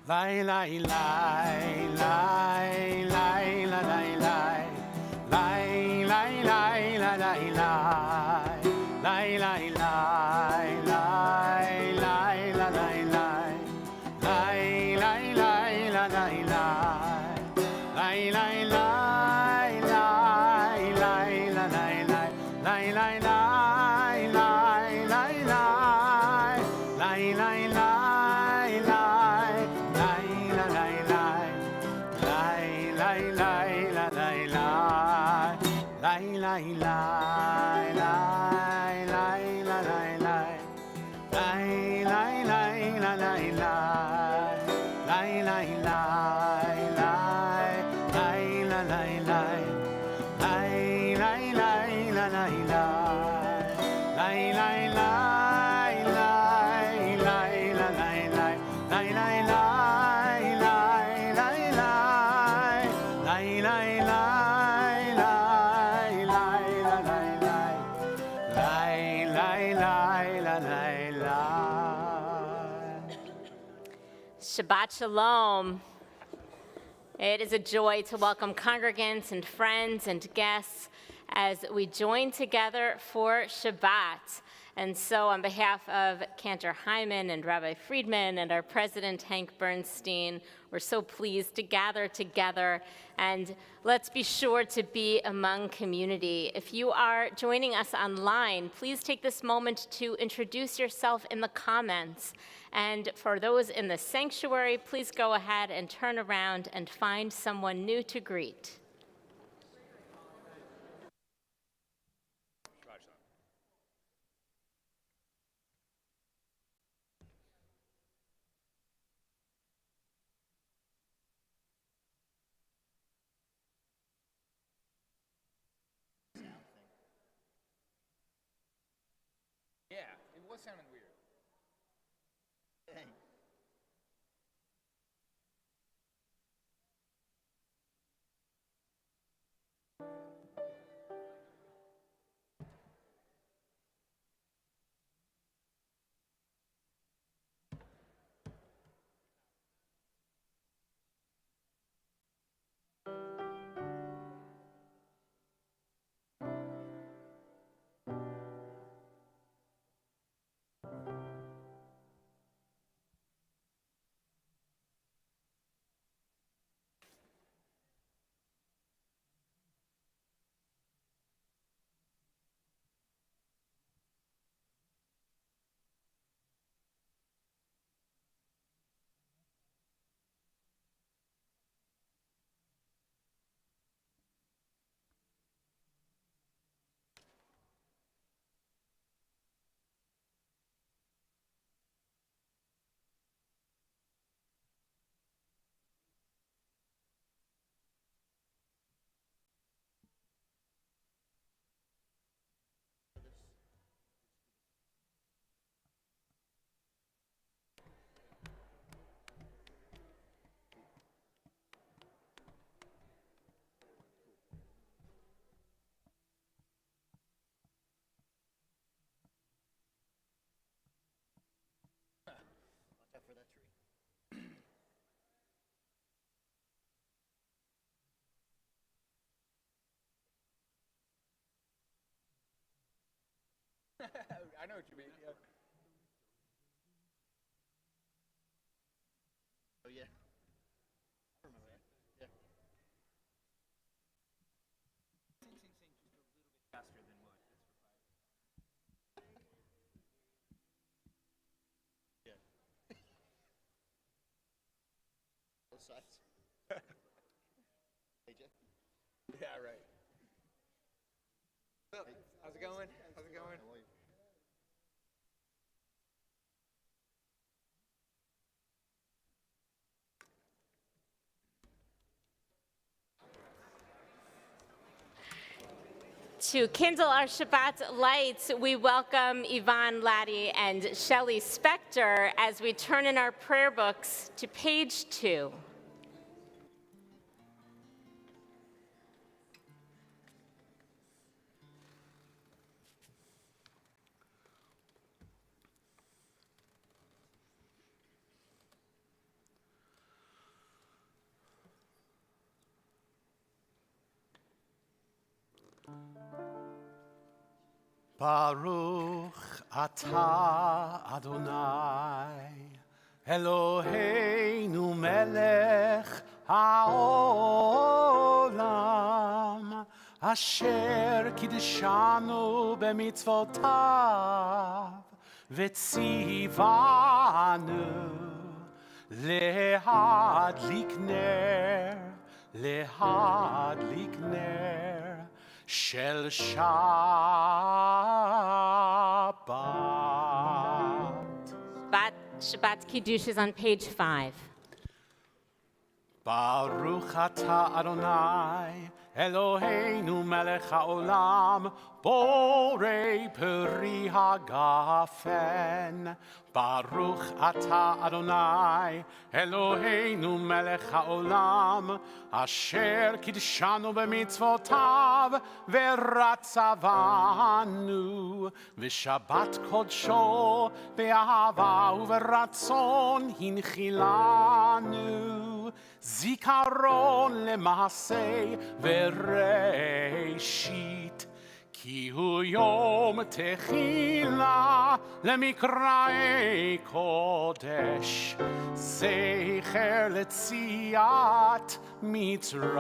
Lai lai lai lai lai la lai lai lai lai lai la lai lai lai lai lai lai lai la lai lai lai lai lai la lai lai lai lai lai lai lai la lai lai lai lai lai lai lai lai lai lai Shabbat Shalom. It is a joy to welcome congregants and friends and guests as we join together for Shabbat. And so on behalf of Cantor Hyman and Rabbi Friedman and our president, Hank Bernstein, we're so pleased to gather together, and let's be sure to be among community. If you are joining us online, please take this moment to introduce yourself in the comments. And for those in the sanctuary, please go ahead and turn around and find someone new to greet. Yeah, it was sounding weird. Dang. Watch out for that tree. I know what you mean. Yeah. Oh yeah. I remember that. Yeah. Sing, just a little bit faster than what? Yeah. Both sides. AJ. Yeah, right. What's up? How's it going? How's it going? How are you? To kindle our Shabbat lights, we welcome Yvonne Laddie and Shelley Spector as we turn in our prayer books to page 2. Baruch atah Adonai Eloheinu melech haolam asher kiddushanu b'mitzvotav v'tzivanu lehadlik ner shel Shabbat. Shabbat Kiddush is on page 5. Baruch atah Adonai Eloheinu melech haolam borei peri hagafen. Baruch atah Adonai Eloheinu melech haolam asher kiddushanu b'mitzvotav v'ratzavanu v'shabbat kodsho be'ahava u'v'ratzon hinchilanu zikaron lema'aseh v'reishit כי הוא יום תחילה למקראי קודש, זכר ליציאת מצרים.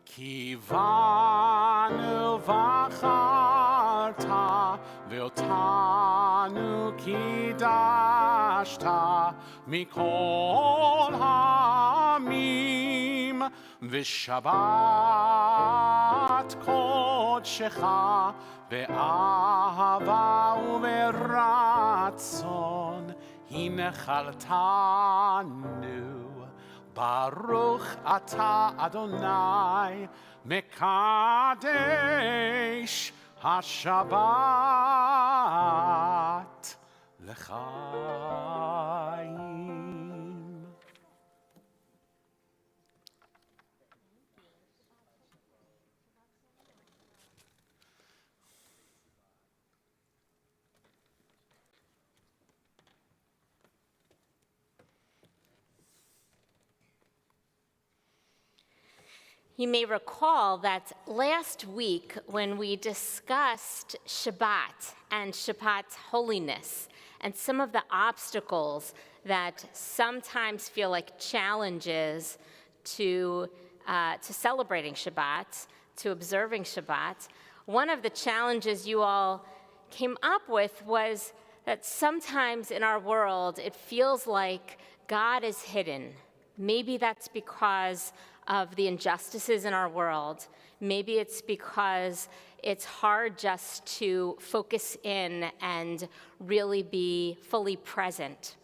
כי בנו בחרת ואותנו קידשת מכל העמים, ושבת קודשך באהבה וברצון הנחלתנו. ברוך אתה אדוני מקדש השבת לחיים. You may recall that last week when we discussed Shabbat and Shabbat's holiness and some of the obstacles that sometimes feel like challenges to celebrating Shabbat, to observing Shabbat, one of the challenges you all came up with was that sometimes in our world it feels like God is hidden. Maybe that's because of the injustices in our world. Maybe it's because it's hard just to focus in and really be fully present.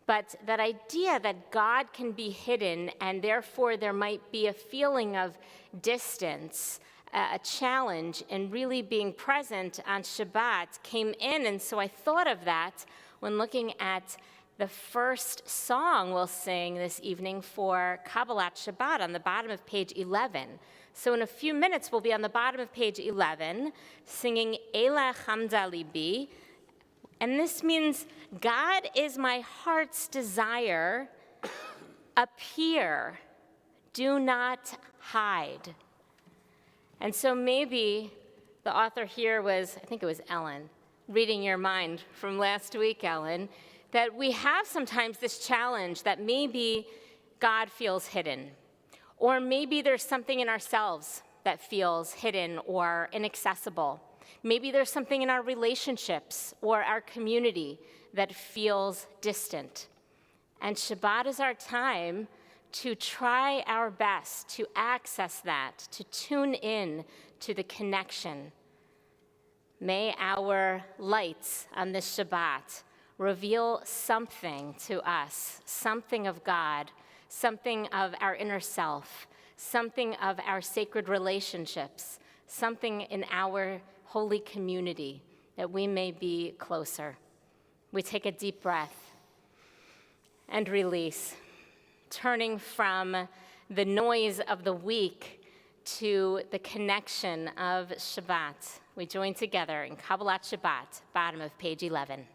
But that idea that God can be hidden and therefore there might be a feeling of distance, a challenge in really being present on Shabbat came in, and so I thought of that when looking at the first song we'll sing this evening for Kabbalat Shabbat on the bottom of page 11. So in a few minutes, we'll be on the bottom of page 11, singing Eila Chamda Libi. And this means, God is my heart's desire, appear, do not hide. And so maybe the author here was, I think it was Ellen, reading your mind from last week, Ellen, that we have sometimes this challenge that maybe God feels hidden, or maybe there's something in ourselves that feels hidden or inaccessible. Maybe there's something in our relationships or our community that feels distant. And Shabbat is our time to try our best to access that, to tune in to the connection. May our lights on this Shabbat reveal something to us, something of God, something of our inner self, something of our sacred relationships, something in our holy community, that we may be closer. We take a deep breath and release, turning from the noise of the week to the connection of Shabbat. We join together in Kabbalat Shabbat, bottom of page 11.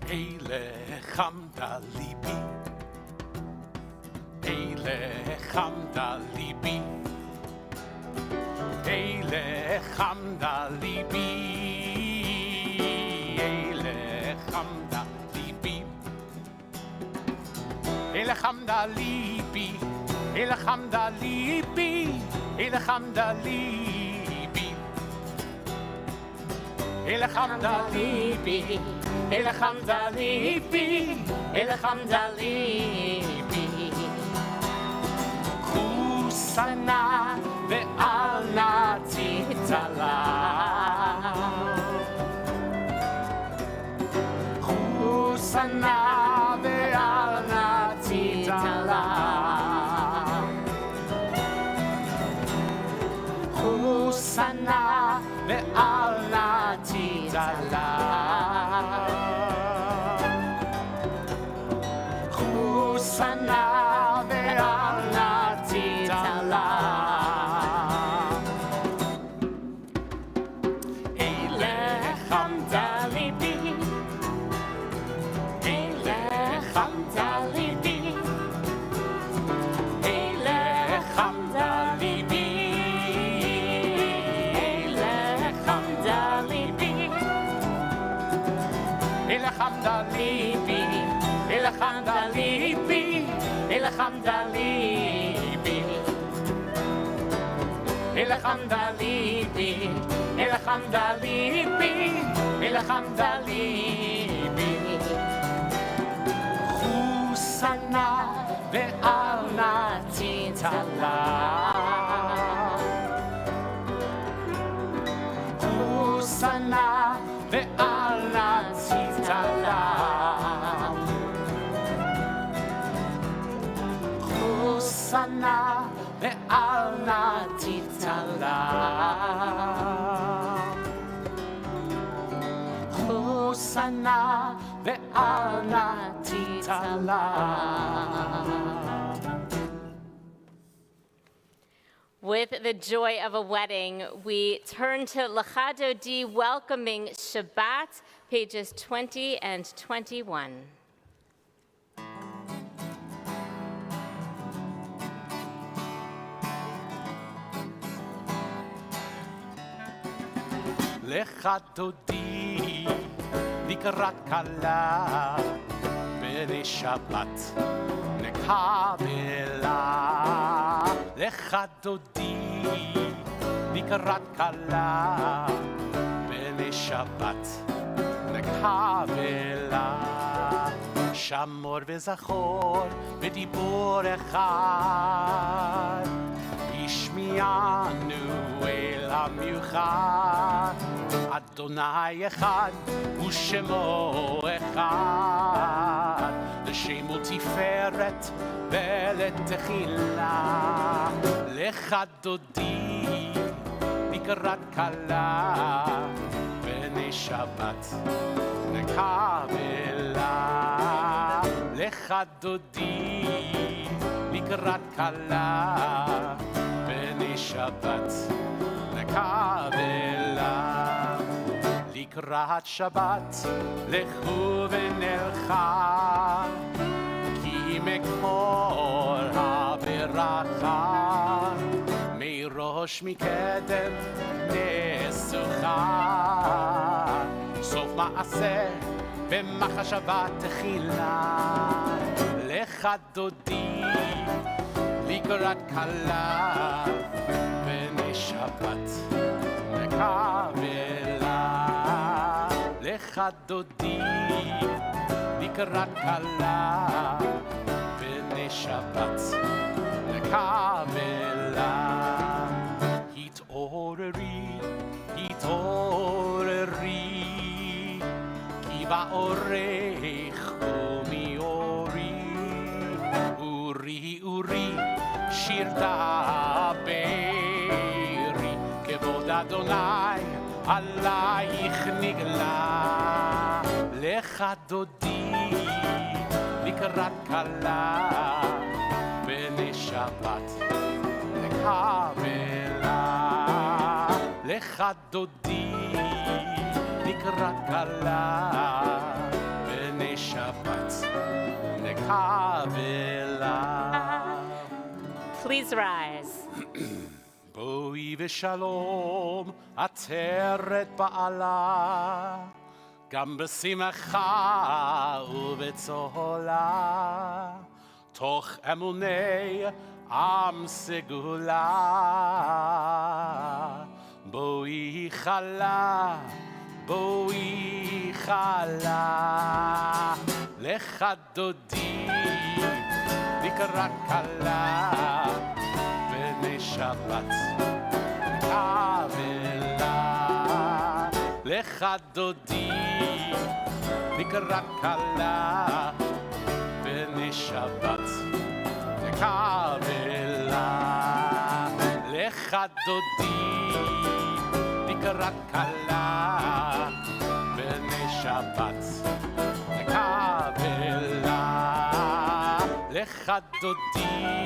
Eilech hamda libi, Eilech hamda libi, Eilech hamda libi, Eilech hamda libi, Eilech hamda libi, Eilech hamda libi, Eilech hamda libi, Eilech hamda libi. Eilech hamda libi, Eilech hamda libi. Chusana ve'al na titala. Chusana ve'al na titala. Chusana ve'al na titala. Sana ve'al natitala. Eilech hamda libi, Eilech hamda libi, Eilech hamda libi, Eilech hamda libi, Eilech hamda libi. Eilech hamda libi, Eilech hamda libi, Eilech hamda libi, Eilech hamda libi, Eilech hamda libi. Chusana ve'al natitala. Chusana ve'al natitala. Sana ve'al natitala. Sana ve'al natitala. With the joy of a wedding, we turn to Lecha Dodi, welcoming Shabbat, pages 20 and 21. Lecha Dodi לקראת כלה בני שבת נקבלה. לך דודי לקראת כלה בני שבת נקבלה. שמור וזכור בדיבור אחד, השמיענו אל המיוחד. אדוני אחד ושמו אחד, לשם ולתפארת ולתחילה. לך דודי לקראת כלה בני שבת נקבלה. לך דודי לקראת כלה בני שבת נקבלה. לקראת שבת לכו ונלכה, כי מקור הברכה מראש מקדם נשוכה. סוף מעשה במחשבה תחילה. לך דודי לקראת כלה בני שבת נקבלה. לך דודי לקראת כלה בני שבת נקבלה. התעוררי התעוררי, כי באורך קומי אורי. אורי אורי שיר דברי, כבוד אדוני עלייך נגלה. לך דודי לקראת כלה בני שבת נקבלה. לך דודי לקראת כלה בני נקווה. Please rise. בואי ושלום, עטרת בעלה, גם בשמחה ובצהלה, תוך אמוני עם סגולה. בואי חלה, בואי חלה, לך דודי נקרא כלה, בני שבת נקווה. לך דודי נקרא כלה, בני שבת נקווה. לך דודי נקרא כלה, בני שבת נקווה. לך דודי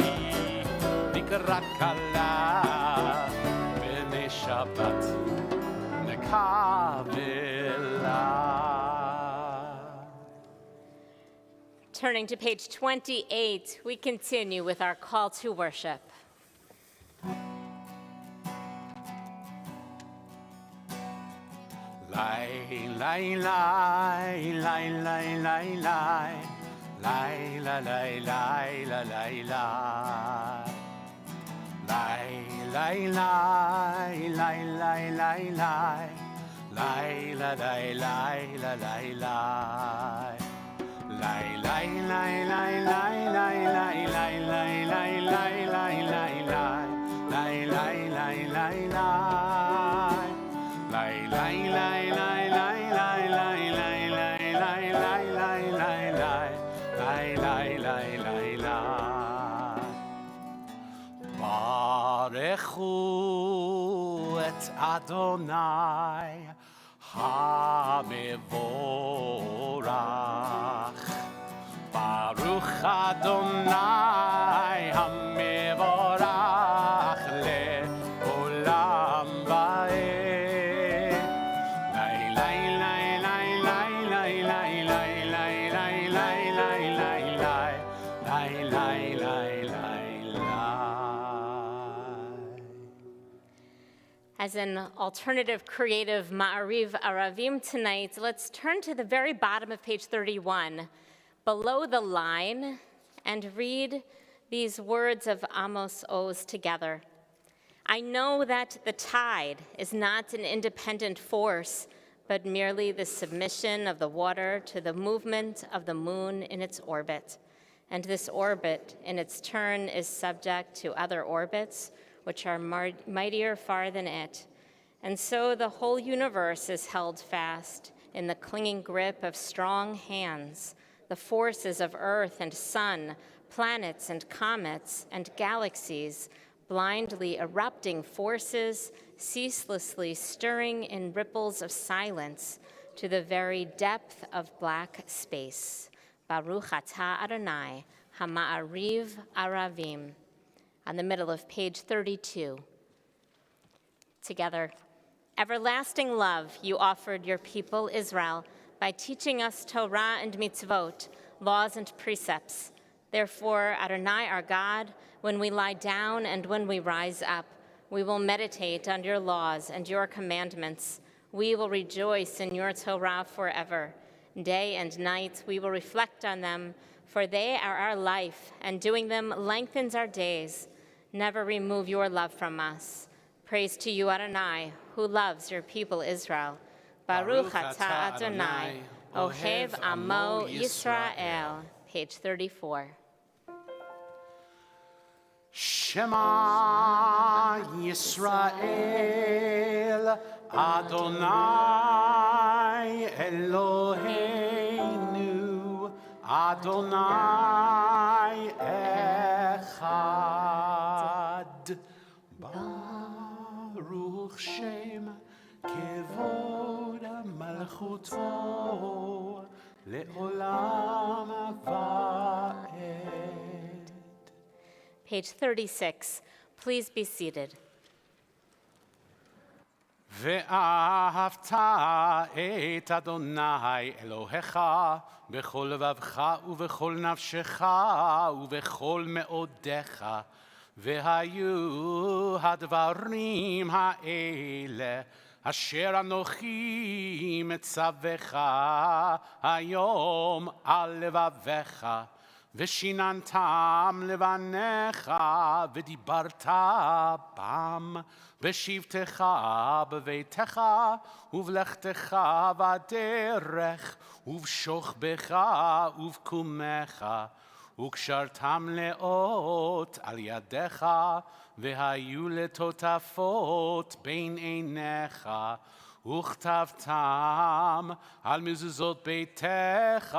נקרא כלה, בני שבת נקווה. Turning to page 28, we continue with our call to worship. Lai, lai, lai, lai, lai, lai, lai. Lai, la, lai, lai, la, lai, lai. Lai, lai, lai, lai, lai, lai, lai. Lai, la, lai, lai, la, lai, lai. Lai, lai, lai, lai, lai, lai, lai, lai, lai, lai, lai, lai, lai, lai. Lai, lai, lai, lai, lai. Lai, lai, lai, lai, lai, lai, lai, lai, lai, lai, lai, lai, lai, lai. Lai, lai, lai, lai, lai. Barechu et Adonai HaMevorach. Baruch Adonai HaMevorach le'olam va'ed. Lai, lai, lai, lai, lai, lai, lai, lai, lai, lai, lai, lai, lai, lai. Lai, lai, lai, lai, lai. As an alternative creative Ma'ariv Aravim tonight, let's turn to the very bottom of page 31, below the line, and read these words of Amos Oz together. I know that the tide is not an independent force, but merely the submission of the water to the movement of the moon in its orbit. And this orbit, in its turn, is subject to other orbits, which are mightier far than it. And so the whole universe is held fast in the clinging grip of strong hands, the forces of earth and sun, planets and comets and galaxies, blindly erupting forces, ceaselessly stirring in ripples of silence to the very depth of black space. Baruch atah Adonai, HaMa'ariv Aravim. On the middle of page 32. Together, everlasting love you offered your people Israel by teaching us Torah and mitzvot, laws and precepts. Therefore, Adonai our God, when we lie down and when we rise up, we will meditate on your laws and your commandments. We will rejoice in your Torah forever. Day and night we will reflect on them, for they are our life, and doing them lengthens our days. Never remove your love from us. Praise to you, Adonai, who loves your people Israel. Baruch atah Adonai, Ohev Amo Yisrael. Page 34. Shema Yisrael, Adonai Eloheinu, Adonai Echad. Baruch Shem Kevod Malchuto Le'olam Va'ed. Page 36. Please be seated. ואהבת את אדוני אלוהיך בכל לבבך ובכל נפשך ובכל מאודיך, והיו הדברים האלה אשר אנוכי מצווך היום על לבביך, ושיננתם לבניך ודיברת בם בשבתך בביתך ובלכתך בדרך ובשוכבך ובקומך, וקשרתם לאות על ידיך, והיו לטוטפות בין עיניך, וכתבתם על מזוזות ביתך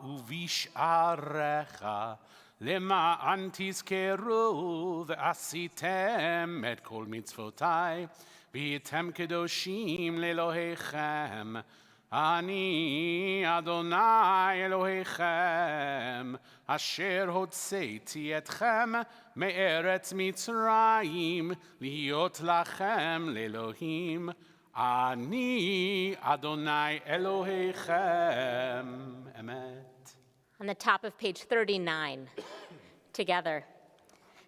ובשעריך, למען תזכרו ועשיתם את כל מצוותי, והייתם קדושים לאלוהיכם. אני אדוני אלוהיכם, אשר הוצאתי אתכם מארץ מצרים, להיות לכם לאלוהים. אני אדוני אלוהיכם. אמת. On the top of page 39, together.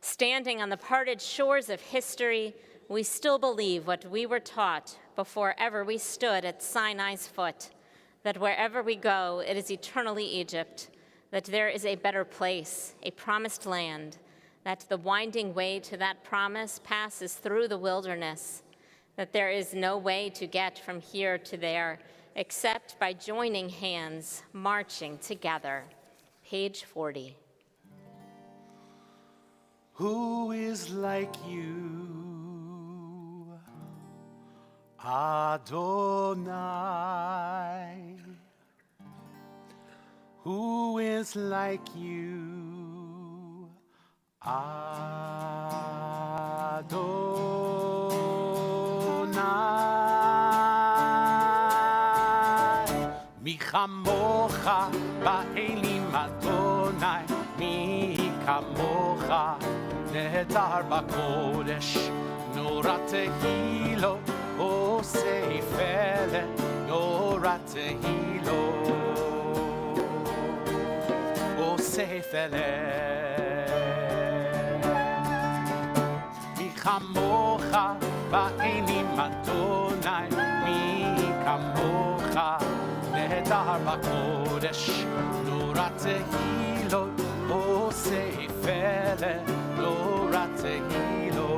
Standing on the parted shores of history, we still believe what we were taught before ever we stood at Sinai's foot, that wherever we go, it is eternally Egypt, that there is a better place, a promised land, that the winding way to that promise passes through the wilderness, that there is no way to get from here to there except by joining hands, marching together. Page 40. Who is like you, Adonai? Who is like you, Adonai? Mi chamocha ba'elim Adonai, mi kamocha nehedar b'kodesh, nora tehilo, osei fele, nora tehilo, osei fele. Mi chamocha ba'elim Adonai, mi kamocha nehedar b'kodesh, nora tehilo, osei fele, nora tehilo,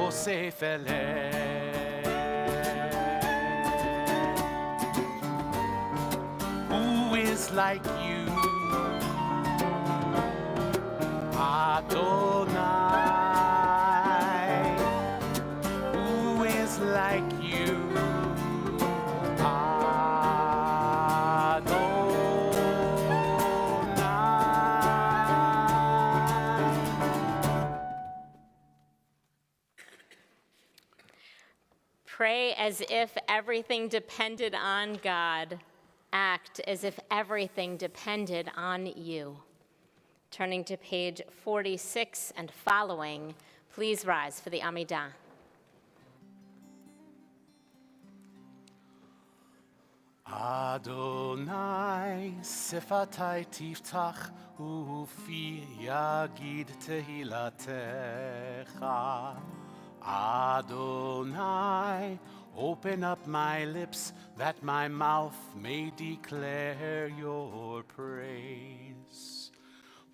osei fele. Who is like you, Adonai? Who is like you, Pray as if everything depended on God. Act as if everything depended on you. Turning to page 46 and following, please rise for the Amidah. Adonai, sefatai tiftach, ufi yagid tehilatecha. Adonai, open up my lips that my mouth may declare your praise.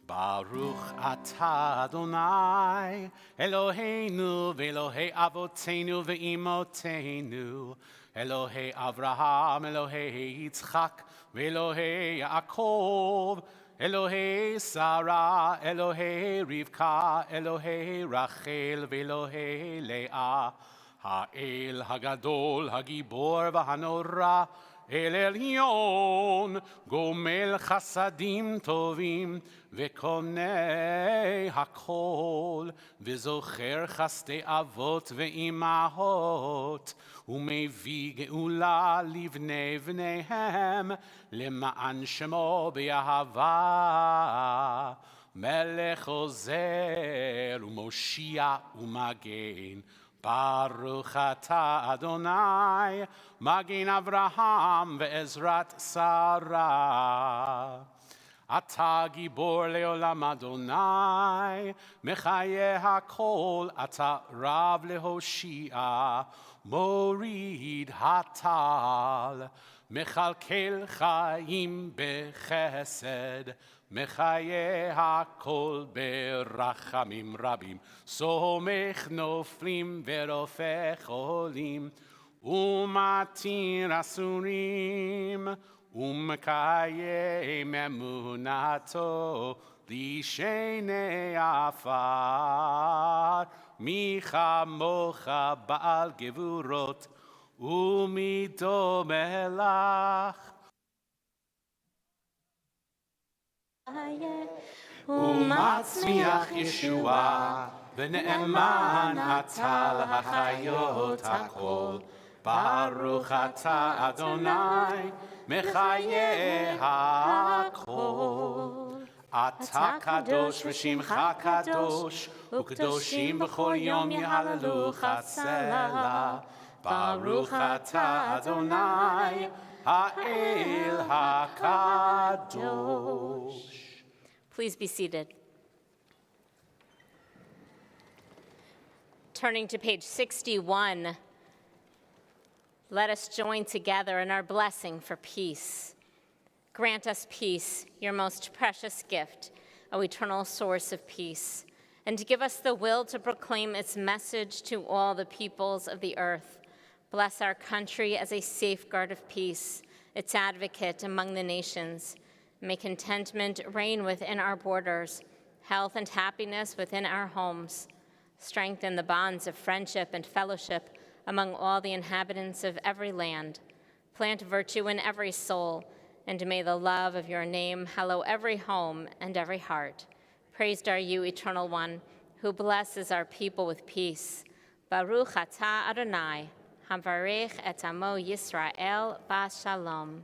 Baruch atah Adonai, Eloheinu ve'Elohei avoteinu ve'imotenu, Elohei Avraham, Elohei Yitzchak, ve'Elohei Yaakov, Elohei Sarah, Elohei Rivka, Elohei Rachel, ve'Elohei Leah, Ha'el Hagadol, Hagibor v'Hanora, El Elyon, Gomel Chasadim Tovim, Ve'konei Hakol, Ve'zocher Chasdei Avot ve'imahot, U'mevii geula livnei vneihem, Lema'an shemo be'ahava, Melech ozer u'moshia u'magen, Baruch atah Adonai, Magin Avraham ve'ezrat Sarah. Ata gibor leolam Adonai, mechaye hakol, ata rav lehoshia, morid hatal, mechalkel chaim bechesed, mechaye hakol berachamim rabim, somech noflim verofech olim, umatir asurim, ומקיים אמונתו לשני עפר, מי כמוך בעל גבורות ומי דומה לך. ומצמיח ישועה ונאמן אתה להחיות הכל. ברוך אתה אדוני מחיי הכל. אתה קדוש ושמך קדוש, וקדושים בכל יום יהללוך סלע. ברוך אתה אדוני האל הקדוש. Please be seated. Turning to page 61, let us join together in our blessing for peace. Grant us peace, your most precious gift, O eternal source of peace, and give us the will to proclaim its message to all the peoples of the earth. Bless our country as a safeguard of peace, its advocate among the nations. May contentment reign within our borders, health and happiness within our homes. Strengthen the bonds of friendship and fellowship among all the inhabitants of every land. Plant virtue in every soul, and may the love of your name hallow every home and every heart. Praised are you, Eternal One, who blesses our people with peace. Baruch atah Adonai, havarech et amo Yisrael b'shalom.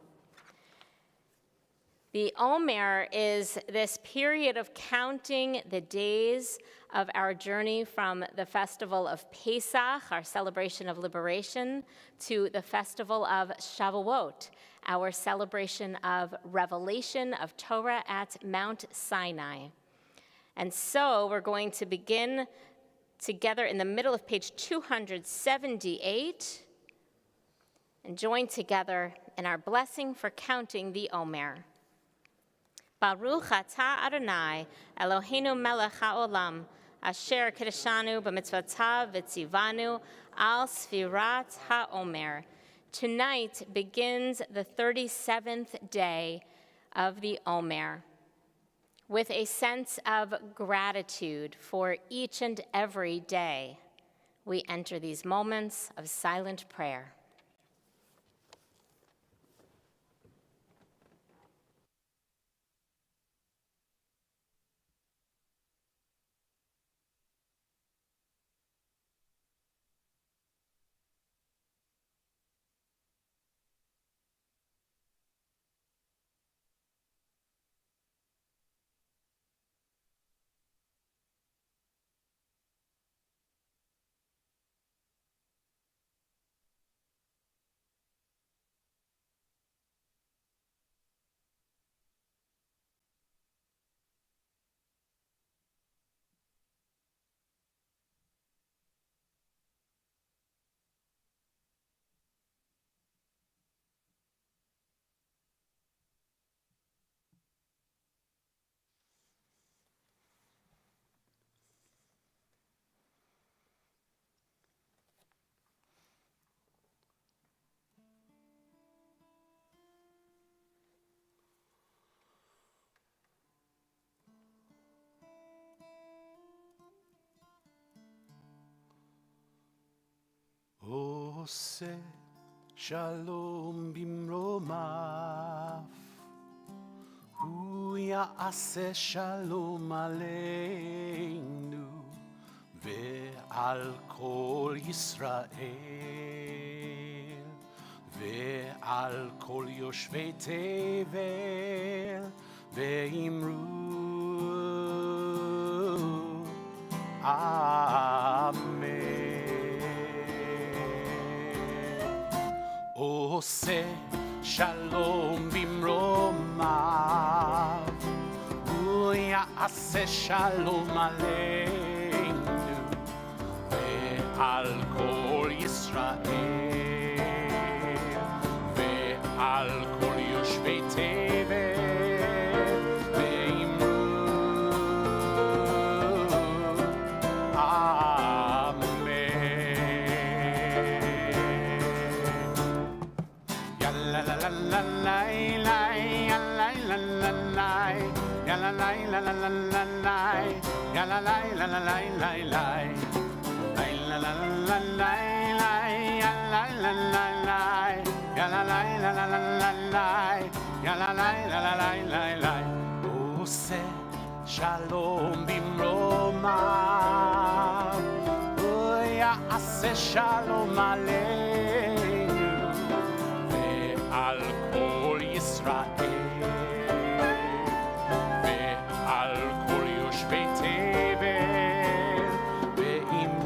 The Omer is this period of counting the days of our journey from the festival of Pesach, our celebration of liberation, to the festival of Shavuot, our celebration of revelation of Torah at Mount Sinai. And so we're going to begin together in the middle of page 278 and join together in our blessing for counting the Omer. Baruch atah Adonai, Eloheinu melech haolam, asher kiddushanu b'mitzvotav v'tzivanu al sfirat haomer. Tonight begins the 37th day of the Omer. With a sense of gratitude for each and every day, we enter these moments of silent prayer. עושה שלום במרומיו, הוא יעשה שלום עלינו ועל כל ישראל ועל כל יושבי תבל, ואמרו אמן. עושה שלום במרומיו, הוא יעשה שלום עלינו ועל כל ישראל ועל כל יושבי תבל עושה שלום במרומיו, הוא יעשה שלום עלינו ועל כל ישראל ועל כל יושבי תבל ואמרו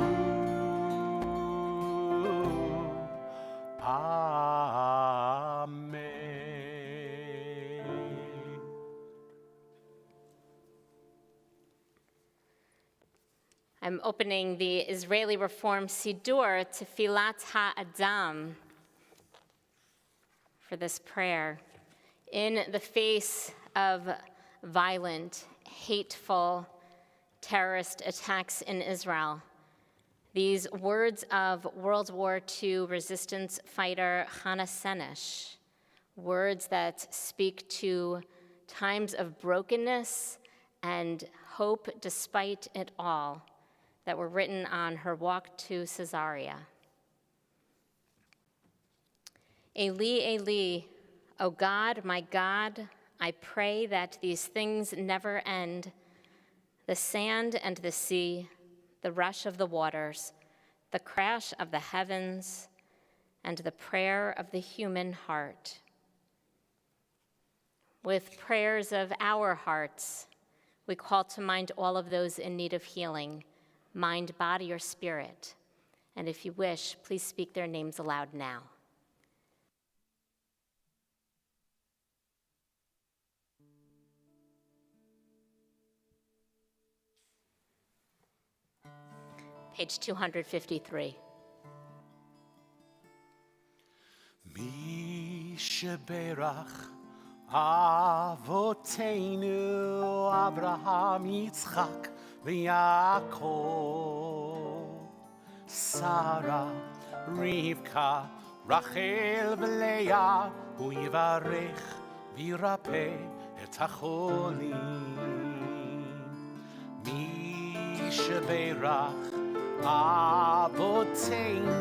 אמן. I'm opening the Israeli Reform Siddur Tefilat HaAdam for this prayer. In the face of violent, hateful, terrorist attacks in Israel, these words of World War II resistance fighter Hannah Senesh, words that speak to times of brokenness and hope despite it all, that were written on her walk to Caesarea. Eli, Eli, O God, my God, I pray that these things never end, the sand and the sea, the rush of the waters, the crash of the heavens, and the prayer of the human heart. With prayers of our hearts, we call to mind all of those in need of healing, mind, body, or spirit. And if you wish, please speak their names aloud now. Page 253. מי שברך אבותינו אברהם יצחק ויעקב, שרה רבקה רחל ולאה, הוא יברך וירפא את החולים. מי שברך אבותינו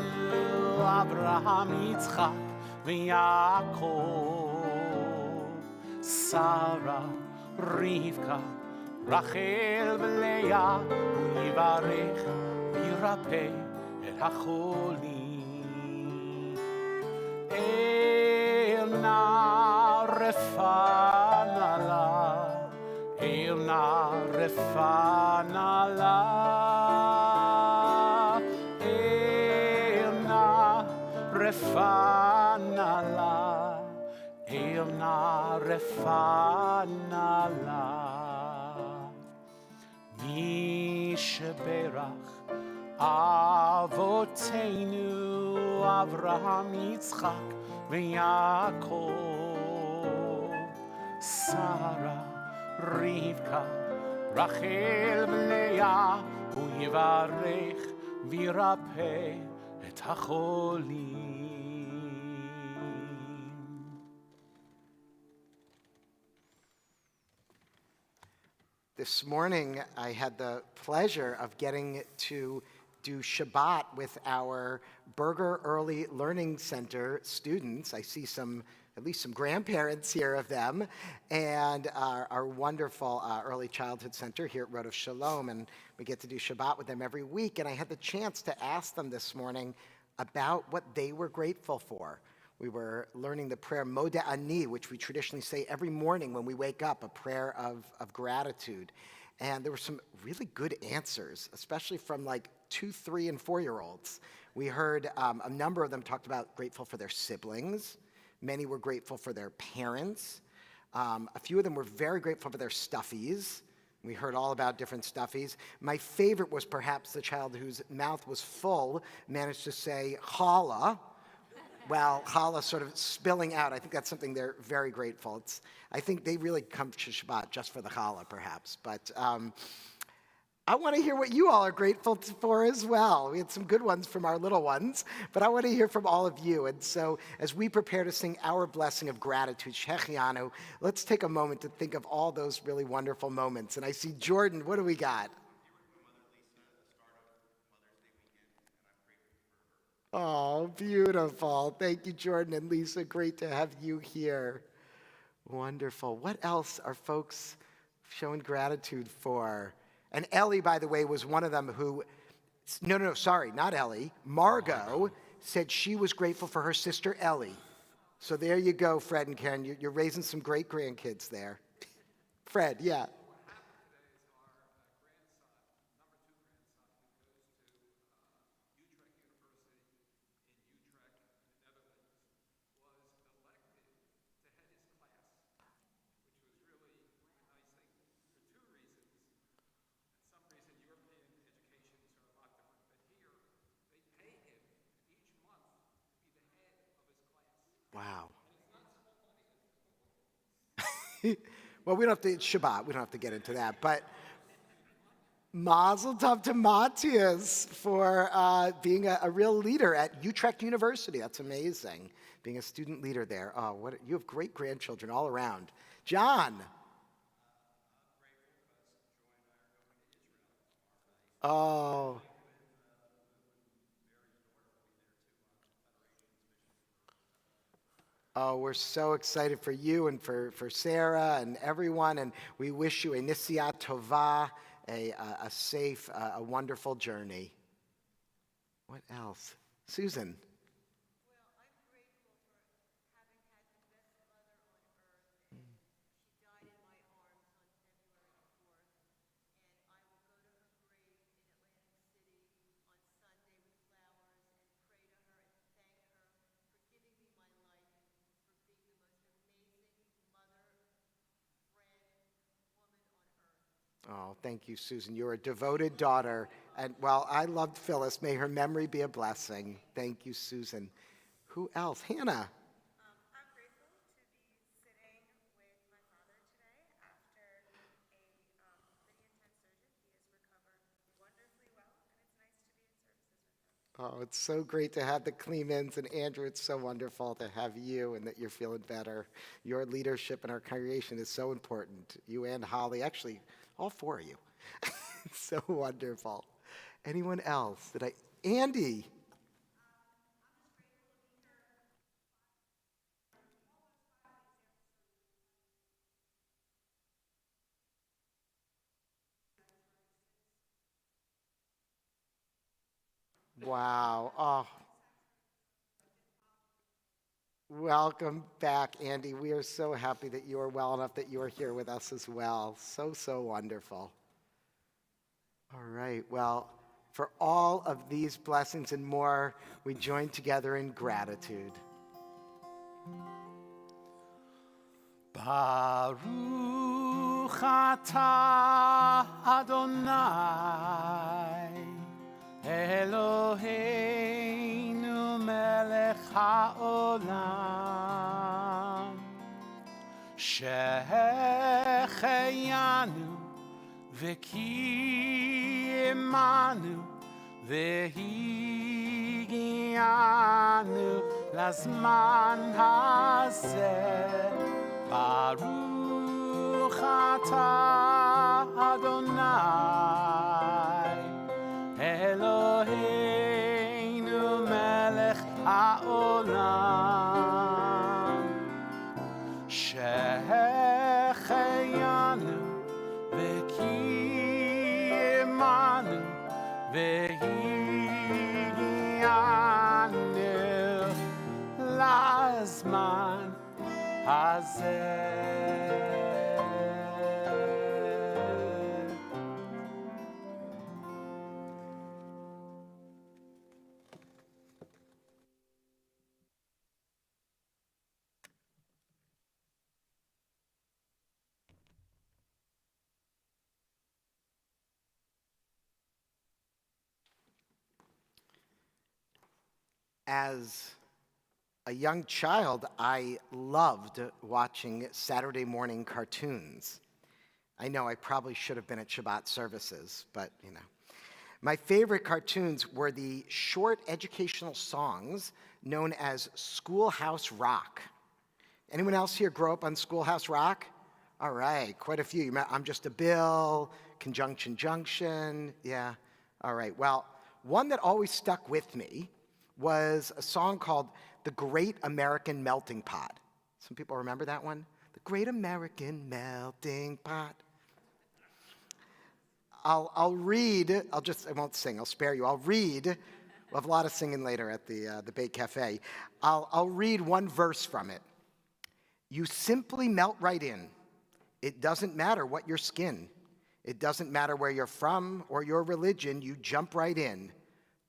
אברהם יצחק ויעקב, שרה רבקה רחל ולאה, הוא יברך וירפא את החולים. אל נא רפא לה, אל נא רפא לה, אל נא רפא לה, אל נא רפא לה. מי שברך אבותינו אברהם יצחק ויעקב, שרה רבקה רחל ולאה, הוא יברך וירפא את החולים. This morning, I had the pleasure of getting to do Shabbat with our Berger Early Learning Center students. I see at least some grandparents here of them, and our wonderful early childhood center here at Road of Shalom, and we get to do Shabbat with them every week, and I had the chance to ask them this morning about what they were grateful for. We were learning the prayer Modeh Ani, which we traditionally say every morning when we wake up, a prayer of gratitude. And there were some really good answers, especially from like 2, 3, and 4-year-olds. We heard a number of them talked about grateful for their siblings, Many were grateful for their parents. A few of them were very grateful for their stuffies. We heard all about different stuffies. My favorite was perhaps the child whose mouth was full managed to say challah, while challah sort of spilling out. I think that's something they're very grateful. I think they really come to Shabbat just for the challah, perhaps. But I want to hear what you all are grateful for as well. We had some good ones from our little ones, but I want to hear from all of you. And so as we prepare to sing our blessing of gratitude, Shechianu, let's take a moment to think of all those really wonderful moments. And I see Jordan, what do we got? Oh, beautiful. Thank you, Jordan and Lisa. Great to have you here. Wonderful. What else are folks showing gratitude for? And Ellie, by the way, was one of them who, no, sorry, not Ellie. Margot said she was grateful for her sister Ellie. So there you go, Fred and Karen. You're raising some great grandkids there. Fred, yeah. Wow. Well, we don't have to, it's Shabbat, we don't have to get into that, but Mazel Tov to Matthias for being a real leader at Utrecht University. That's amazing, being a student leader there. Oh, you have great grandchildren all around. John. Oh. Oh, we're so excited for you and for Sarah and everyone, and we wish you a Nisiat Tova, a safe, a wonderful journey. What else? Susan. Oh, thank you, Susan. You're a devoted daughter. And well, I loved Phyllis. May her memory be a blessing. Thank you, Susan. Who else? Hannah. I'm grateful to be sitting with my father today after a pretty intense surgery. He has recovered wonderfully well, and it's nice to be in services with him. Oh, it's so great to have the Clemens. And Andrew, it's so wonderful to have you and that you're feeling better. Your leadership in our congregation is so important. You and Holly, actually, all four of you. It's so wonderful. Anyone else? Andy. Wow. Oh. Welcome back, Andy. We are so happy that you are well enough that you are here with us as well. So, so wonderful. All right. Well, for all of these blessings and more, we join together in gratitude. Baruch atah Adonai Eloheinu melech haolam Shehecheyanu v'kiyemanu v'higianu lazman hazeh Baruch atah Adonai Eloheinu melech haolam Shehecheyanu v'kiyemanu v'higianu lazman hazeh. As a young child, I loved watching Saturday morning cartoons. I know I probably should have been at Shabbat Services, but you know. My favorite cartoons were the short educational songs known as Schoolhouse Rock. Anyone else here grow up on Schoolhouse Rock? All right, quite a few. I'm Just a Bill, Conjunction Junction, yeah. All right, well, one that always stuck with me was a song called The Great American Melting Pot. Some people remember that one? The Great American Melting Pot. I'll read, I won't sing, I'll spare you. I'll read, we'll have a lot of singing later at the Bake Cafe. I'll read one verse from it. You simply melt right in. It doesn't matter what your skin. It doesn't matter where you're from or your religion, you jump right in.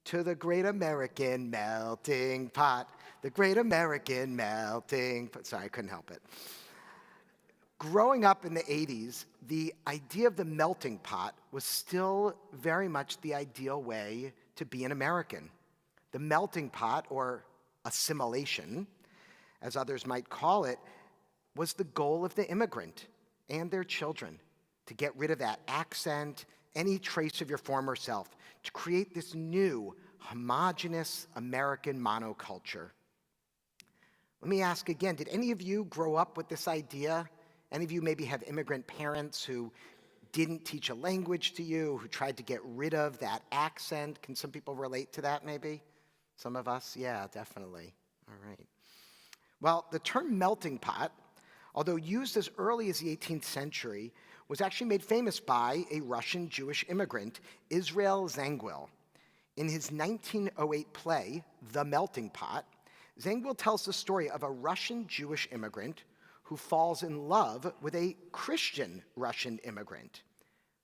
To the great American melting pot. The great American melting pot. Sorry, I couldn't help it. Growing up in the 80s, the idea of the melting pot was still very much the ideal way to be an American. The melting pot, or assimilation, as others might call it, was the goal of the immigrant and their children, to get rid of that accent, any trace of your former self, to create this new, homogeneous American monoculture. Let me ask again, did any of you grow up with this idea? Any of you maybe have immigrant parents who didn't teach a language to you, who tried to get rid of that accent? Can some people relate to that maybe? Some of us? Yeah, definitely. All right. Well, the term melting pot, although used as early as the 18th century, was actually made famous by a Russian Jewish immigrant, Israel Zangwill. In his 1908 play, The Melting Pot, Zangwill tells the story of a Russian Jewish immigrant who falls in love with a Christian Russian immigrant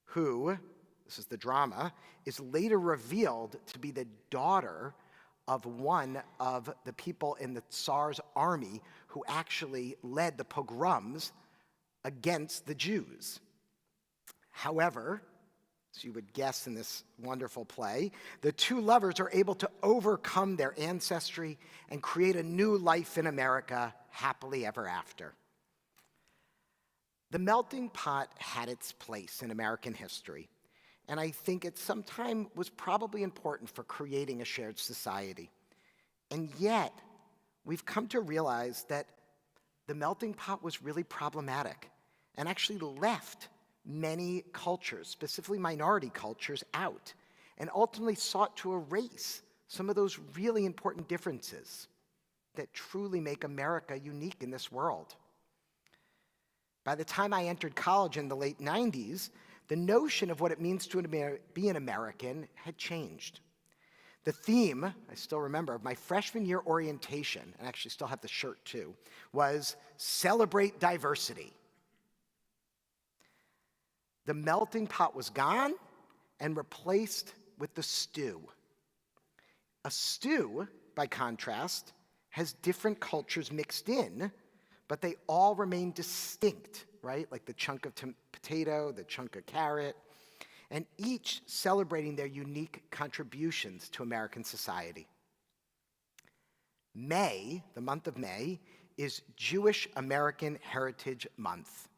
who, this is the drama, is later revealed to be the daughter of one of the people in the Tsar's army who actually led the pogroms against the Jews. However, as you would guess in this wonderful play, the two lovers are able to overcome their ancestry and create a new life in America, happily ever after. The melting pot had its place in American history, and I think at some time was probably important for creating a shared society. And yet, we've come to realize that the melting pot was really problematic and actually left many cultures, specifically minority cultures, out, and ultimately sought to erase some of those really important differences that truly make America unique in this world. By the time I entered college in the late 90s, the notion of what it means to be an American had changed. The theme, I still remember, of my freshman year orientation, and I actually still have the shirt too, was Celebrate Diversity. The melting pot was gone and replaced with the stew. A stew, by contrast, has different cultures mixed in, but they all remain distinct, right? Like the chunk of potato, the chunk of carrot, and each celebrating their unique contributions to American society. May, the month of May, is Jewish American Heritage Month.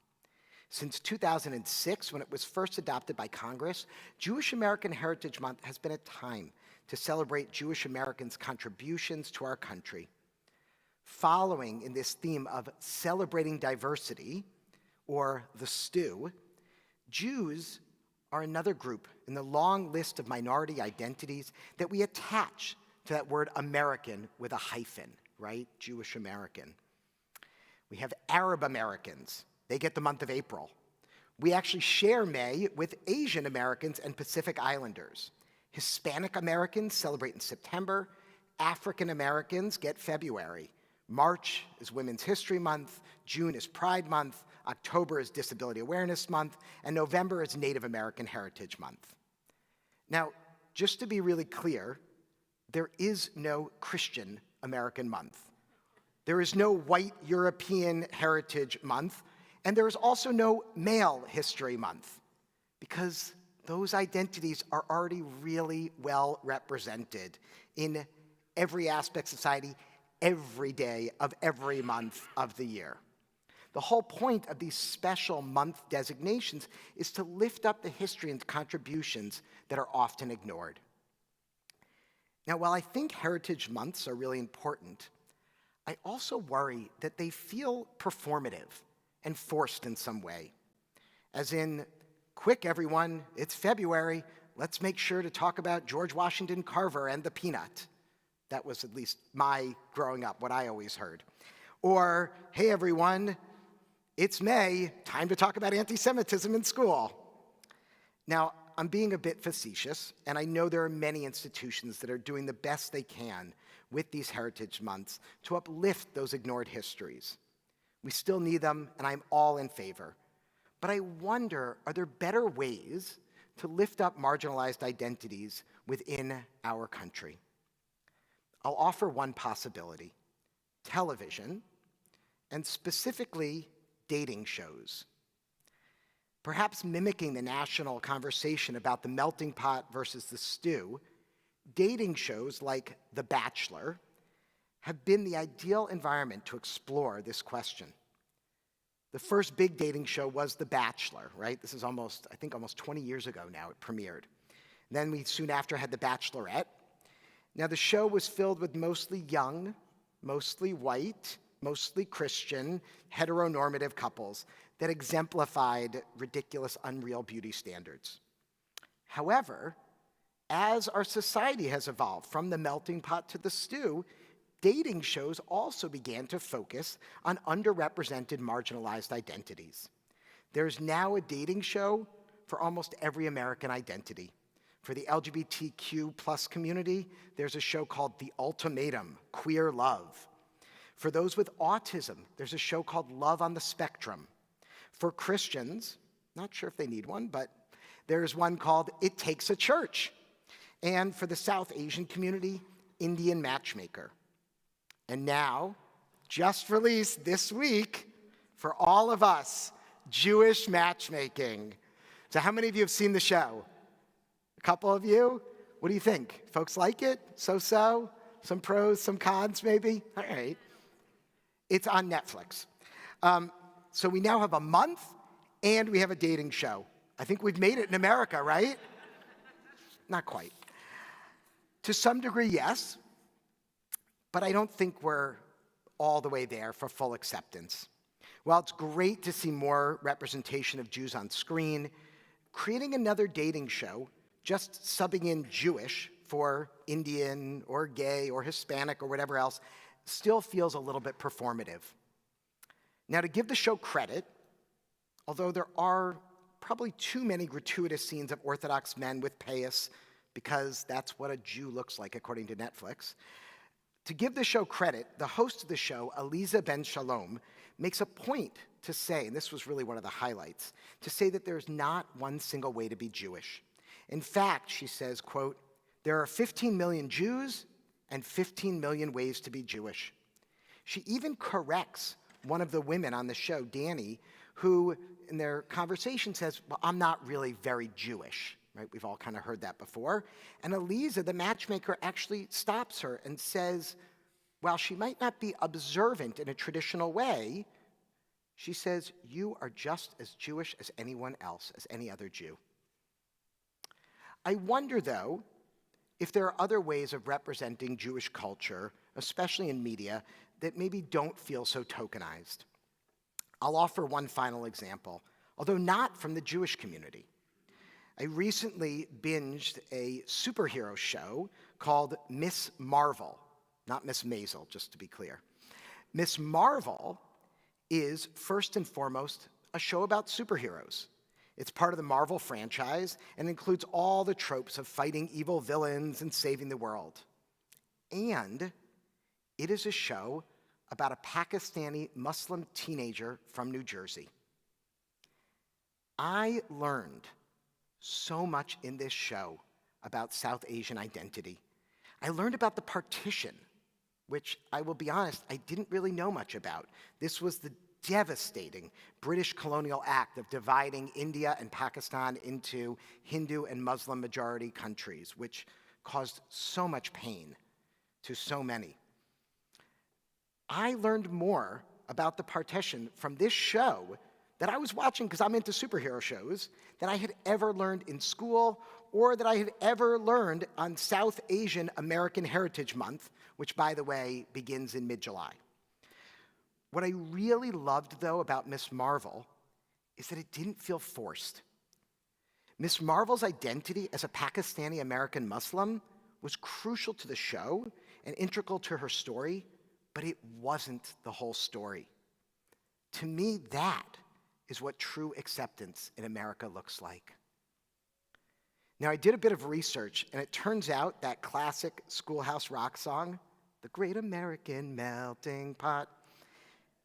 Since 2006, when it was first adopted by Congress, Jewish American Heritage Month has been a time to celebrate Jewish Americans' contributions to our country. Following in this theme of celebrating diversity, or the stew, Jews are another group in the long list of minority identities that we attach to that word American with a hyphen, right? Jewish American. We have Arab Americans. They get the month of April. We actually share May with Asian Americans and Pacific Islanders. Hispanic Americans celebrate in September. African Americans get February. March is Women's History Month, June is Pride Month, October is Disability Awareness Month, and November is Native American Heritage Month. Now, just to be really clear, there is no Christian American Month. There is no White European Heritage Month, and there is also no Male History Month, because those identities are already really well represented in every aspect of society, every day of every month of the year. The whole point of these special month designations is to lift up the history and contributions that are often ignored. Now, while I think heritage months are really important, I also worry that they feel performative and forced in some way. As in, quick everyone, it's February, let's make sure to talk about George Washington Carver and the peanut. That was at least my growing up, what I always heard. Or, hey everyone, it's May, time to talk about anti-Semitism in school. Now, I'm being a bit facetious, and I know there are many institutions that are doing the best they can with these heritage months to uplift those ignored histories. We still need them, and I'm all in favor. But I wonder, are there better ways to lift up marginalized identities within our country? I'll offer one possibility: television, and specifically dating shows. Perhaps mimicking the national conversation about the melting pot versus the stew, dating shows like The Bachelor have been the ideal environment to explore this question. The first big dating show was The Bachelor, right? This is almost 20 years ago now it premiered. Then we soon after had The Bachelorette. Now the show was filled with mostly young, mostly white, mostly Christian, heteronormative couples that exemplified ridiculous, unreal beauty standards. However, as our society has evolved from the melting pot to the stew, dating shows also began to focus on underrepresented, marginalized identities. There's now a dating show for almost every American identity. For the LGBTQ plus community, there's a show called The Ultimatum, Queer Love. For those with autism, there's a show called Love on the Spectrum. For Christians, not sure if they need one, but there's one called It Takes a Church. And for the South Asian community, Indian Matchmaker. And now, just released this week, for all of us, Jewish Matchmaking. So how many of you have seen the show? A couple of you? What do you think? Folks like it? So-so? Some pros, some cons maybe? All right. It's on Netflix. So we now have a month and we have a dating show. I think we've made it in America, right? Not quite. To some degree, yes, but I don't think we're all the way there for full acceptance. While it's great to see more representation of Jews on screen, creating another dating show, just subbing in Jewish for Indian or gay or Hispanic or whatever else, still feels a little bit performative. Now, to give the show credit, although there are probably too many gratuitous scenes of Orthodox men with payas, because that's what a Jew looks like according to Netflix, to give the show credit, the host of the show, Aliza Ben Shalom, makes a point to say, and this was really one of the highlights, to say that there's not one single way to be Jewish. In fact, she says, quote, there are 15 million Jews and 15 million ways to be Jewish. She even corrects one of the women on the show, Danny, who in their conversation says, well, I'm not really very Jewish, right? We've all kind of heard that before. And Aliza, the matchmaker, actually stops her and says, while she might not be observant in a traditional way, she says, you are just as Jewish as anyone else, as any other Jew. I wonder, though, if there are other ways of representing Jewish culture, especially in media, that maybe don't feel so tokenized. I'll offer one final example, although not from the Jewish community. I recently binged a superhero show called Miss Marvel, not Miss Maisel, just to be clear. Miss Marvel is, first and foremost, a show about superheroes. It's part of the Marvel franchise and includes all the tropes of fighting evil villains and saving the world. And it is a show about a Pakistani Muslim teenager from New Jersey. I learned so much in this show about South Asian identity. I learned about the partition, which I will be honest, I didn't really know much about. This was the devastating British colonial act of dividing India and Pakistan into Hindu and Muslim majority countries, which caused so much pain to so many. I learned more about the partition from this show that I was watching because I'm into superhero shows than I had ever learned in school or that I had ever learned on South Asian American Heritage Month, which, by the way, begins in mid-July. What I really loved, though, about Miss Marvel is that it didn't feel forced. Miss Marvel's identity as a Pakistani-American Muslim was crucial to the show and integral to her story, but it wasn't the whole story. To me, that is what true acceptance in America looks like. Now, I did a bit of research, and it turns out that classic Schoolhouse Rock song, The Great American Melting Pot,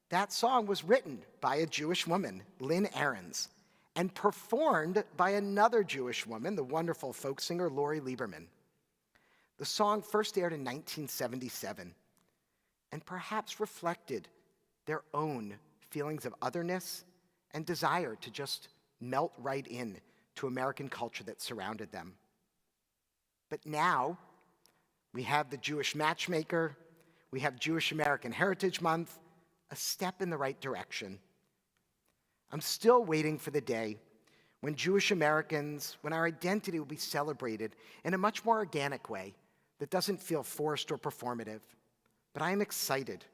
that song was written by a Jewish woman, Lynn Ahrens, and performed by another Jewish woman, the wonderful folk singer Lori Lieberman. The song first aired in 1977, and perhaps reflected their own feelings of otherness and desire to just melt right in to American culture that surrounded them. But now, we have the Jewish Matchmaker, we have Jewish American Heritage Month, a step in the right direction. I'm still waiting for the day when Jewish Americans, when our identity will be celebrated in a much more organic way that doesn't feel forced or performative. But I am excited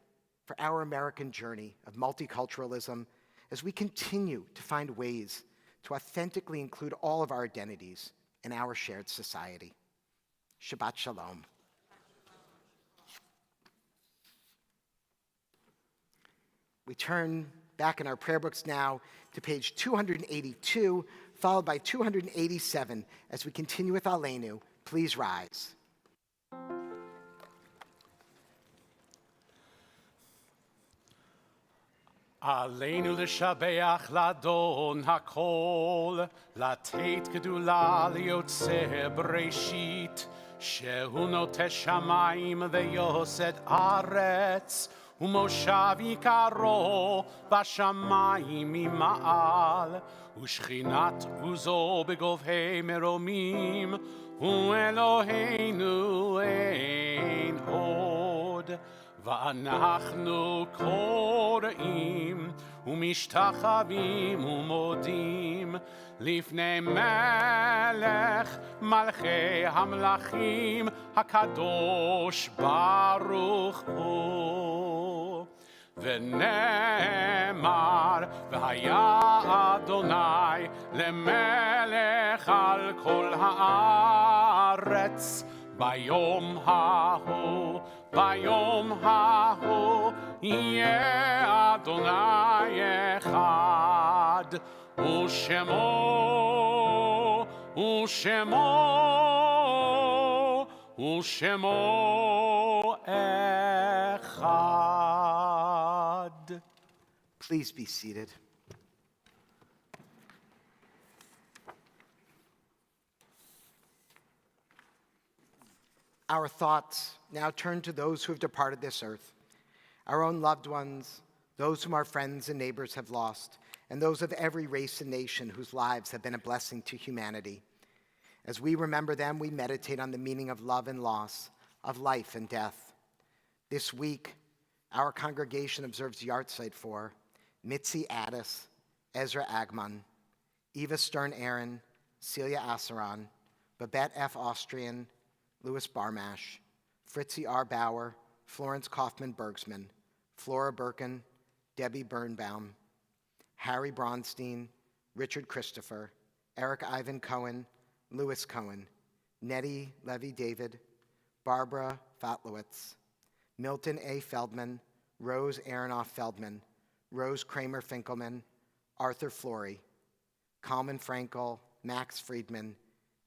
for our American journey of multiculturalism as we continue to find ways to authentically include all of our identities in our shared society. Shabbat Shalom. We turn back in our prayer books now to page 282, followed by 287 as we continue with Aleinu. Please rise. עלינו לשבח לאדון הכל, לתת גדולה ליוצר בראשית, שהוא נוטה שמיים ויוסד ארץ, ומושב עיקרו בשמיים ממעל, ושכינת עוזו בגובהי מרומים, הוא אלוהינו אין עוד. ואנחנו קוראים ומשתחווים ומודים לפני מלך מלכי המלכים הקדוש ברוך הוא. ונאמר והיה אדוני למלך על כל הארץ ביום ההוא יהיה אדוני אחד, ושמו אחד. Please be seated. Our thoughts now turn to those who have departed this earth, our own loved ones, those whom our friends and neighbors have lost, and those of every race and nation whose lives have been a blessing to humanity. As we remember them, we meditate on the meaning of love and loss, of life and death. This week, our congregation observes yahrzeit for Mitzi Addis, Ezra Agman, Eva Stern-Aaron, Celia Asseron, Babette F. Austrian, Louis Barmash, Fritzie R. Bauer, Florence Kaufman-Bergsman, Flora Birkin, Debbie Birnbaum, Harry Bronstein, Richard Christopher, Eric Ivan Cohen, Louis Cohen, Nettie Levy-David, Barbara Fatlowitz, Milton A. Feldman, Rose Aronoff Feldman, Rose Kramer Finkelman, Arthur Flory, Kalman Frankel, Max Friedman,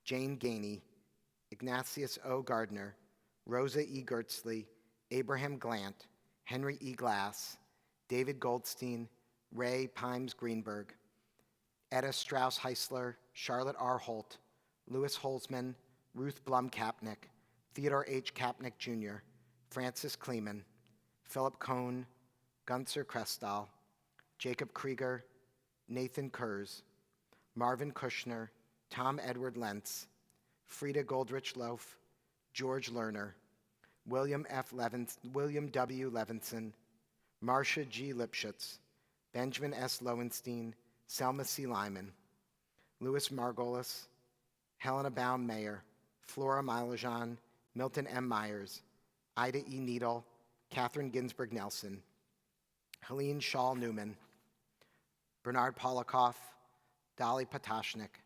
Jane Gainey, Ignatius O. Gardner, Rosa E. Gertzley, Abraham Glant, Henry E. Glass, David Goldstein, Ray Pimes Greenberg, Etta Strauss Heisler, Charlotte R. Holt, Louis Holzman, Ruth Blum Kapnick, Theodore H. Kapnick Jr., Francis Kleeman, Philip Cohn, Gunther Krestall, Jacob Krieger, Nathan Kurz, Marvin Kushner, Tom Edward Lentz, Frida Goldrich Loaf, George Lerner, William W. Levinson, Marcia G. Lipschutz, Benjamin S. Lowenstein, Selma C. Lyman, Louis Margolis, Helena Baum Mayer, Flora Milajan, Milton M. Myers, Ida E. Needle, Catherine Ginsburg Nelson, Helene Shaw Newman, Bernard Polikoff, Dolly Potashnik,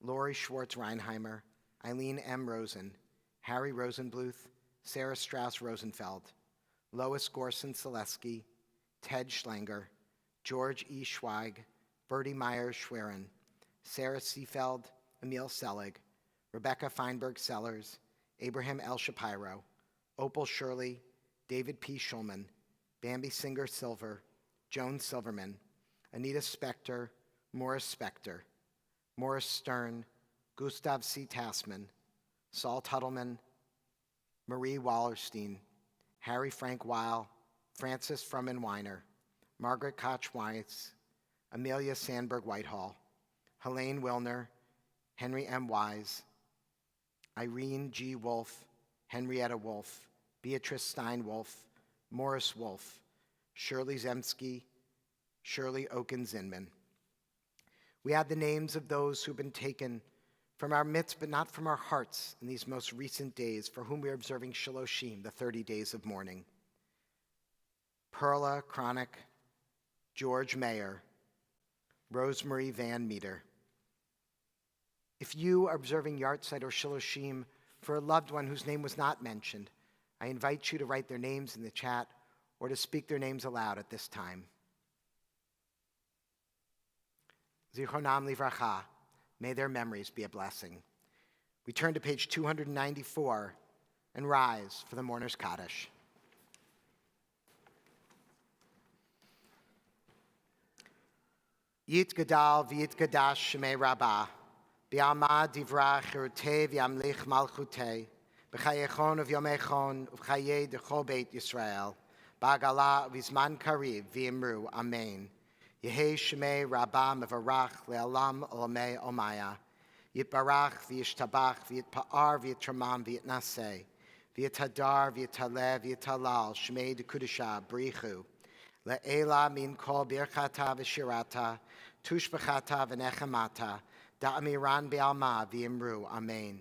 Lori Schwartz Reinheimer, Eileen M. Rosen, Harry Rosenbluth, Sarah Strauss Rosenfeld, Lois Gorson Selesky, Ted Schlanger, George E. Schweig, Bertie Myers Schwerin, Sarah Seefeld, Emil Selig, Rebecca Feinberg Sellers, Abraham L. Shapiro, Opal Shirley, David P. Schulman, Bambi Singer Silver, Joan Silverman, Anita Spector, Morris Spector, Morris Stern, Gustav C. Tassman, Saul Tuttleman, Marie Wallerstein, Harry Frank Weil, Francis Frumman Weiner, Margaret Koch Weiss, Amelia Sandberg Whitehall, Helene Wilner, Henry M. Wise, Irene G. Wolfe, Henrietta Wolfe, Beatrice Stein Wolfe, Morris Wolfe, Shirley Zemsky, Shirley Oken Zinman. We add the names of those who've been taken from our midst, but not from our hearts in these most recent days, for whom we are observing Shaloshim, the 30 days of mourning. Perla Cronic, George Mayer, Rosemarie Van Meter. If you are observing Yartzeit or Shaloshim for a loved one whose name was not mentioned, I invite you to write their names in the chat or to speak their names aloud at this time. Zichronam livracha, may their memories be a blessing. We turn to page 294 and rise for the mourner's Kaddish. Yit gadal v'yit gadash shemei rabbah, b'yamad divrach chirutei v'yamlich malchutei, b'chayechon v'yomechon v'chayei d'chol beit Yisrael, b'agala v'zman kariv v'imru, amen. Yehei shemei rabbah mevarach le'alam olamei omaya, yitbarach v'yishtabach v'yitpa'ar v'yitramam v'yitnaseh, v'yithadar v'yitalev v'yitalal shemei d'kudusha brichu, le'ela min kol birchata v'shirata, tushbachata v'nechamata, da'amiran be'alma v'imru, amen.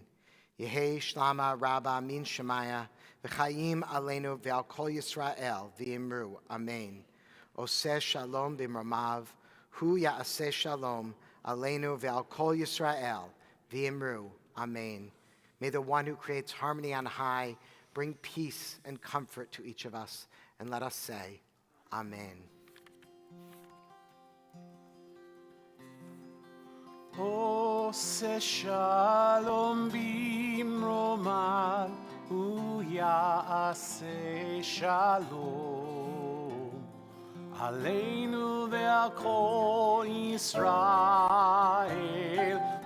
Yehei shlama rabba min shemaya, v'chayim aleinu ve'al kol Yisrael v'imru, amen. Oseh shalom b'mramav, hu ya'aseh shalom aleinu ve'al kol Yisrael v'imru, amen. May the one who creates harmony on high bring peace and comfort to each of us, and let us say, amen. Oseh shalom b'mromad, hu ya'aseh shalom aleinu ve'al kol Yisrael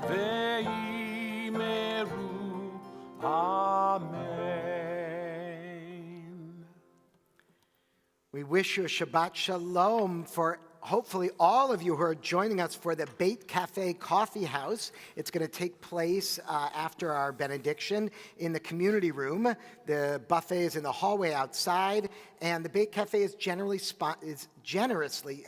ve'imeru, amen. We wish you a Shabbat Shalom for hopefully all of you who are joining us for the Beit Cafe Coffee House. It's going to take place after our benediction in the community room. The buffet is in the hallway outside, and the Beit Cafe is generously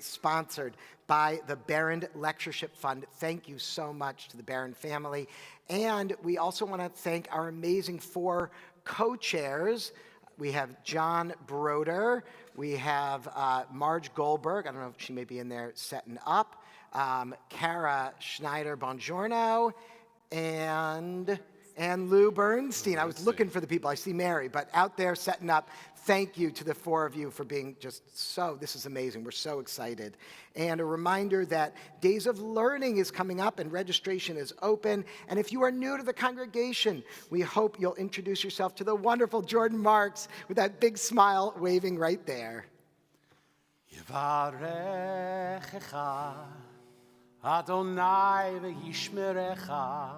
sponsored by the Barron Lectureship Fund. Thank you so much to the Barron family. And we also want to thank our amazing 4 co-chairs. We have John Broder, we have Marge Goldberg, I don't know if she may be in there setting up, Kara Schneider Bongiorno, and Lou Bernstein. I was looking for the people, I see Mary, but out there setting up. Thank you to the 4 of you for being just so, this is amazing, we're so excited. And a reminder that Days of Learning is coming up and registration is open. And if you are new to the congregation, we hope you'll introduce yourself to the wonderful Jordan Marks with that big smile waving right there. Yivarechecha Adonai ve'yishmerecha,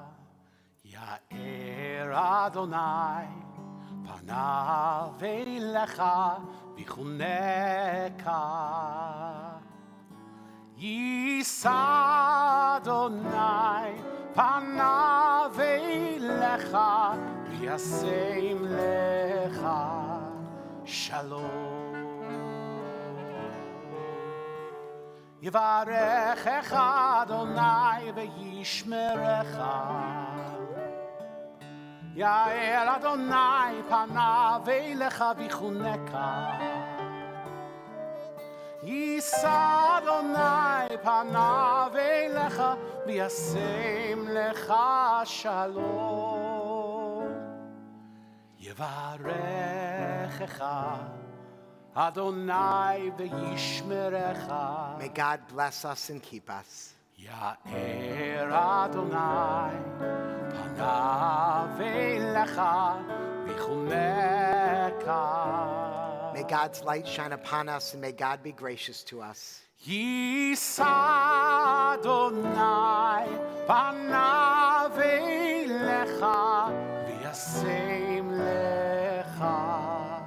Ya'er Adonai panav eilecha v'chuneka. Yisa Adonai panav eilecha v'yaseim lecha. Shalom. Yivarechecha Adonai v'yishmerecha. Ya'er Adonai panav elecha v'chuneka. Yisa Adonai panav elecha v'yasem lecha shalom. Yivarechecha Adonai v'yishmerecha. May God bless us and keep us. Ya'er Adonai panav elecha v'chuneka. May God's light shine upon us, and may God be gracious to us. Yisa Adonai panav elecha v'yasem lecha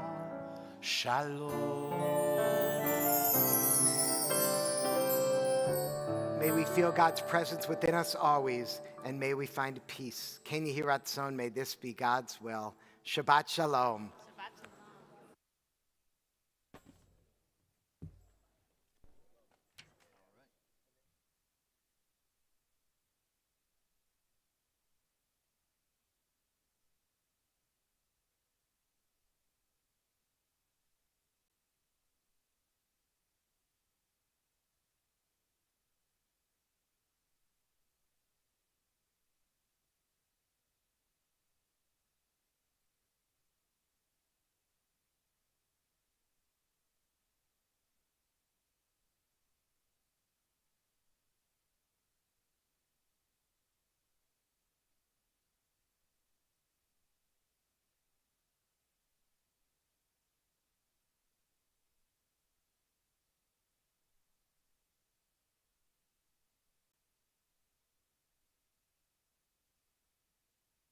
shalom. May we feel God's presence within us always, and may we find peace. Ken Yehiratzon, may this be God's will. Shabbat Shalom.